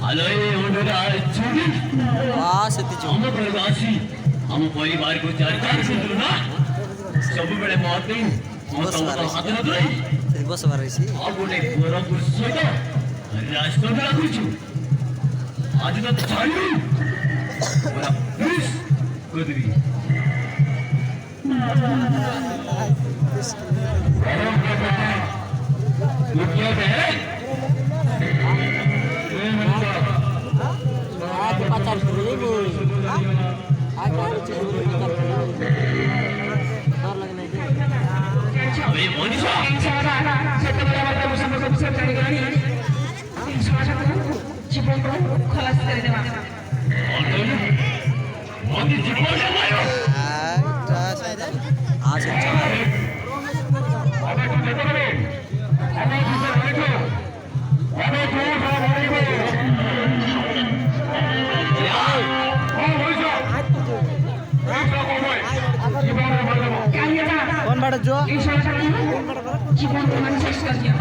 आलोय ओडरा चुड़ी वाह सत्य जो हम प्रवासी हम परिवार को चर्चा सुनलु ना सब बेले मते मत हाथ न धोई बस बार रही आ गोटे गोर पुरुष राष्ट्र राखुछु आज तो चालू पूरा पुलिस कोदरी दुनिया में pacar dulu akan curi pacar lagi nanti अबे मनीषा ସେତେବେଳେ ମଧ୍ୟ ମୁଁ ସମସ୍ତଙ୍କୁ ସେ ଜାଣିଗଲାଣି ସମାଜକୁ ଜୀବନକୁ ଖଲାସ କରିଦେବା मनी जीवन मायो आज अच्छा अबे तू देखो रे अबे तू देखो अबे तू कौन बात जो জীবন মানে শেষ করে দিও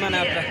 mana apa?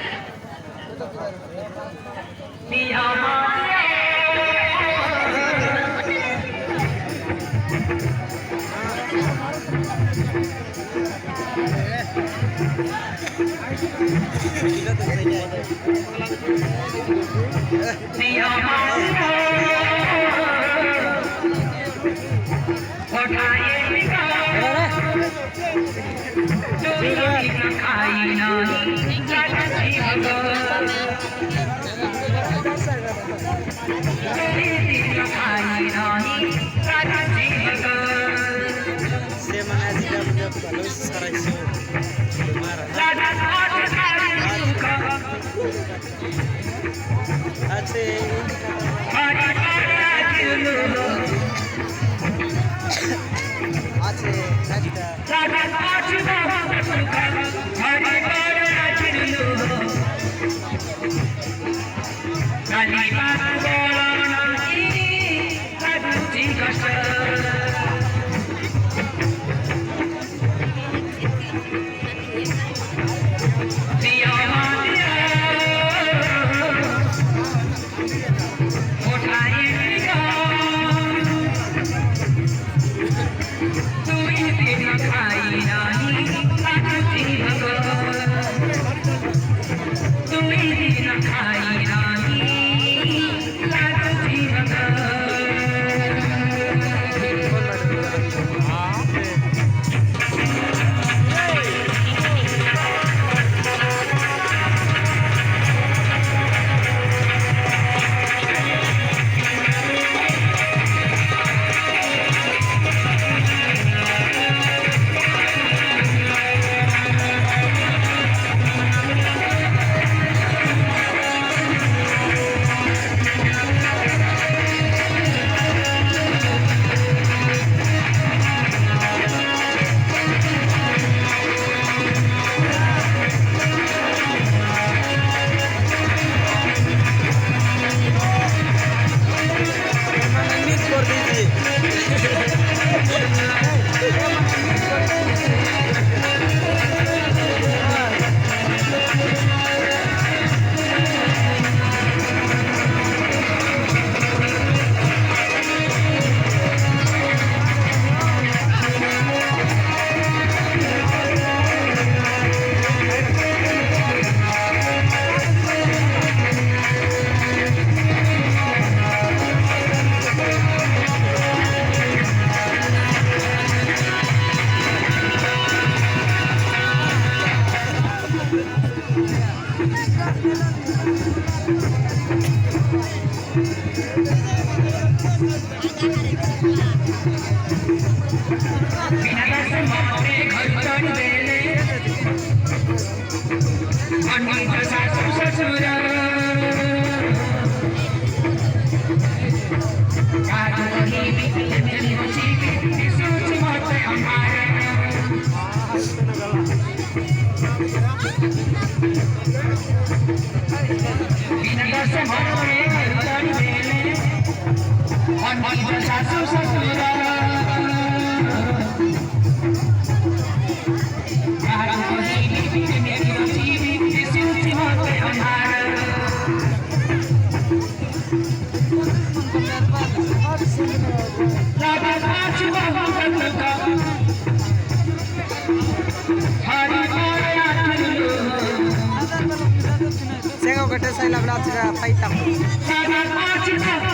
Saya kau kata saya lah berat sudah paitam.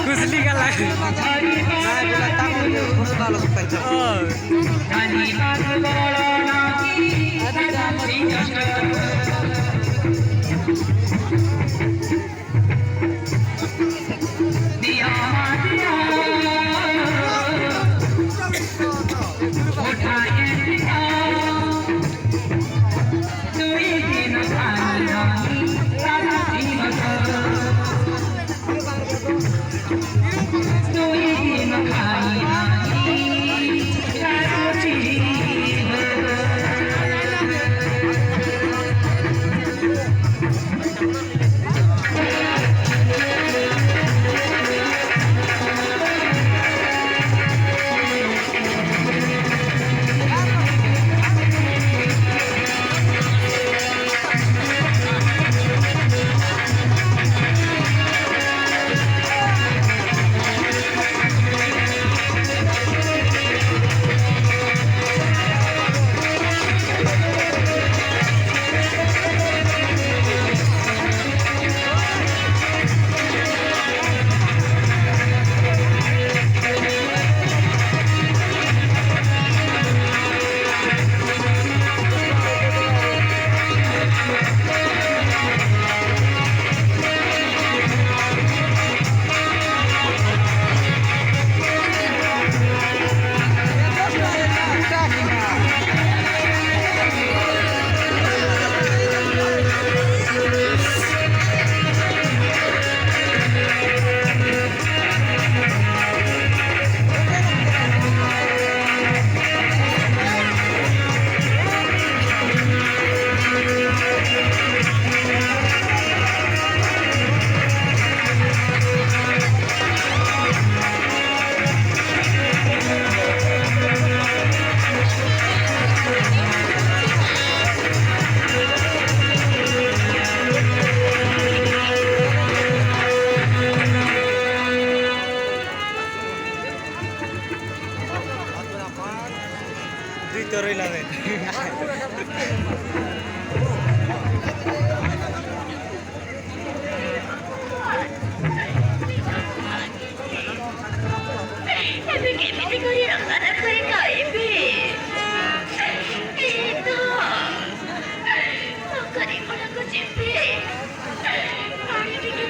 Kusli kalah. Saya bila tamu dia kurus lalu paitam. Oh. দুই তো রইলাম ଏବେ କେମିତି କରି ରଙ୍ଗା କରି ଖାଇବି ଗରିବକୁ ଯିବି ପାଣି ଟିକେ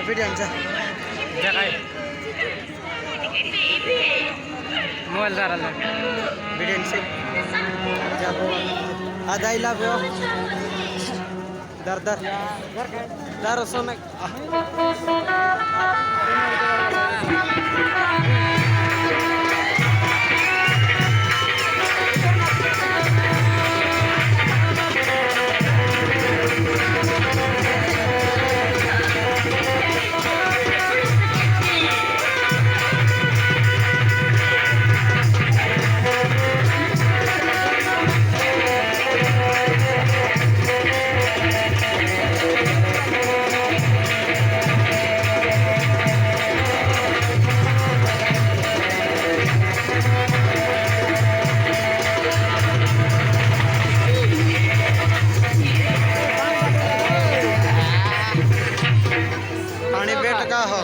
Video aja. Mobil jalan. Video sih. Ada I love you. Dar. Dar sonek. पानी बेट का हो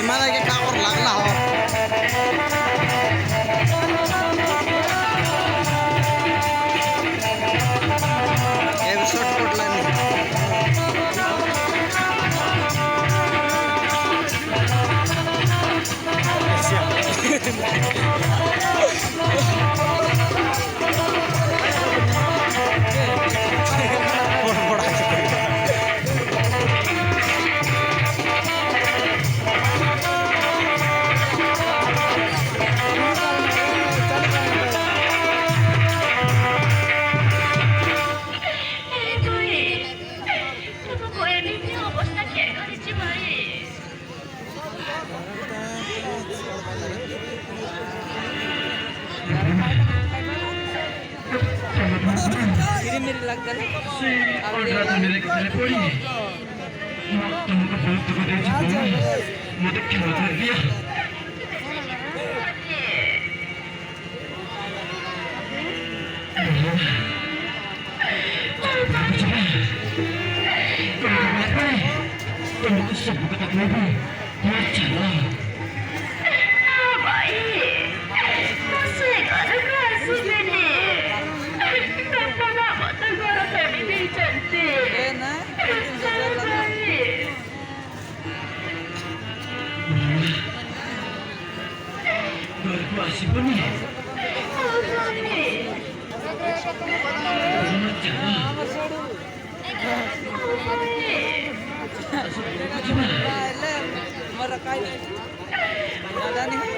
mana ke kakor lagla ho episode potlan मेरी लगता है मेरे पड़ी तुमको बहुत दुख दे मुझे क्या कर दिया तुमको सब पता नहीं मैं चला भाई मुझसे घर का सुने ने बाबा मत करो समजते ना? असं बोलायची मला. मला काय नाही दादा नाही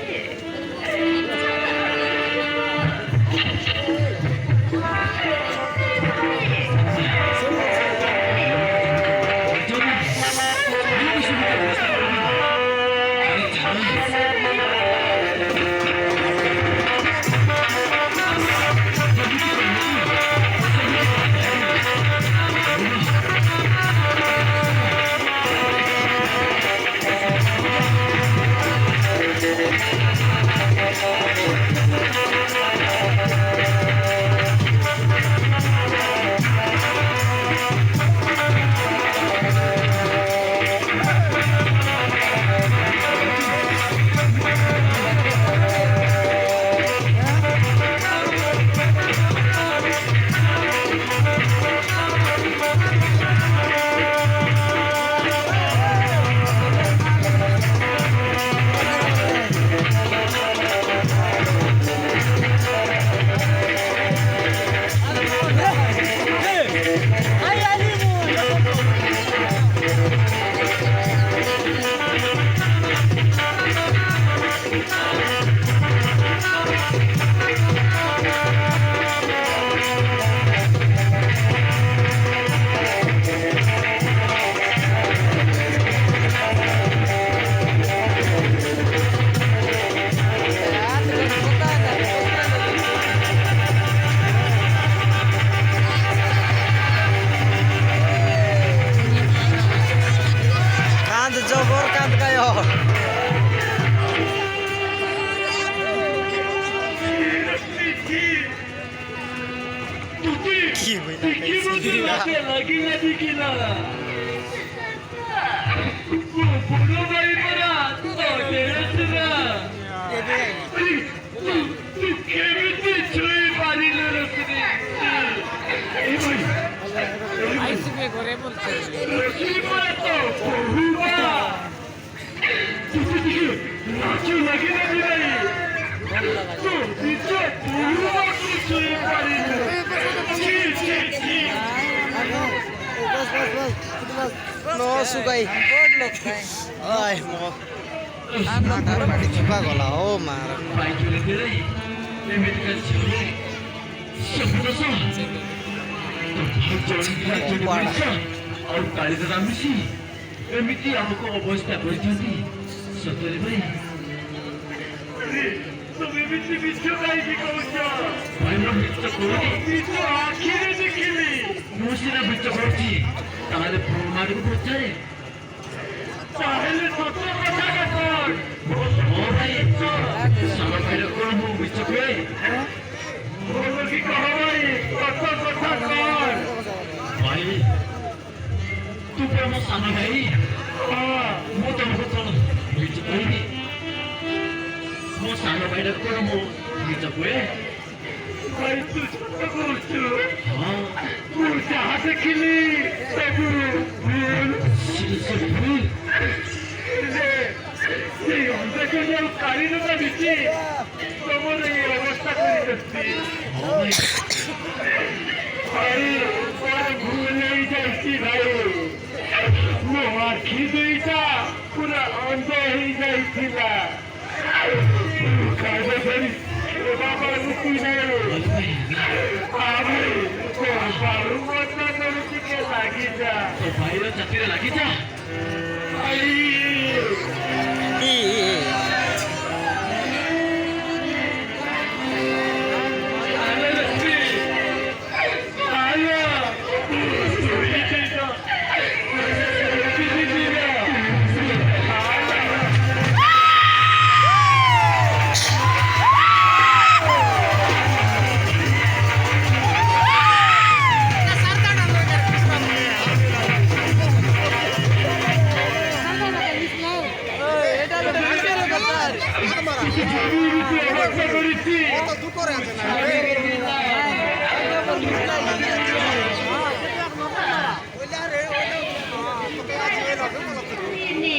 No sugai. Ay mo. Anak kan dicoba gola oh mar. और कालिदास मिशी एमिति हमको अवस्था परिचंती सतरे भाई তুমি মিথ্যে গাইবি কইছো ভাই না মিথ্যে করি মিথ্যে আখিরে দেখিলি মুসিনা মিথ্যে করছি তাহলে প্রমাণিত করছে তাহলে সত্য কথা কর ও ভাই সারা ভাইরা কোন মিথ্যে কই বলো কি কহ ভাই সত্য কথা কর ভাই তুই প্রেম সানা ভাই ମୁଁ ତମକୁ କଣ ମିଛ କହିବି ମୋ ସାନ ଭାଇଟା କଣ ମୁଁ ମିଛ କୁହେ ଭାଇ ତୁ ସତ କହୁଛୁ ହଁ ମୁଁ ଯାହା ଦେଖିଲି ସବୁ ଭୁଲ ସେଇ ଅନ୍ଧକୁ ଯୋଉ କାଳିଦତା ବିଛି ତମର ଏଇ ଅବସ୍ଥା କରିଦେସି ଭାଇ କଣ ଭୁଲ ହେଇଯାଇଛି ଭାଇ ମୋ ଆଖି ଦୁଇଟା ପୁରା ଅନ୍ଧ ହେଇଯାଇଥିଲା ବାବାଙ୍କୁ ପିଲାରୁ ଆମେ ବାବାରୁ ମଜା କରୁ ଟିକେ ଲାଗିଯା ଭାଇର ଚାକିରେ ଲାଗିଯା Ini.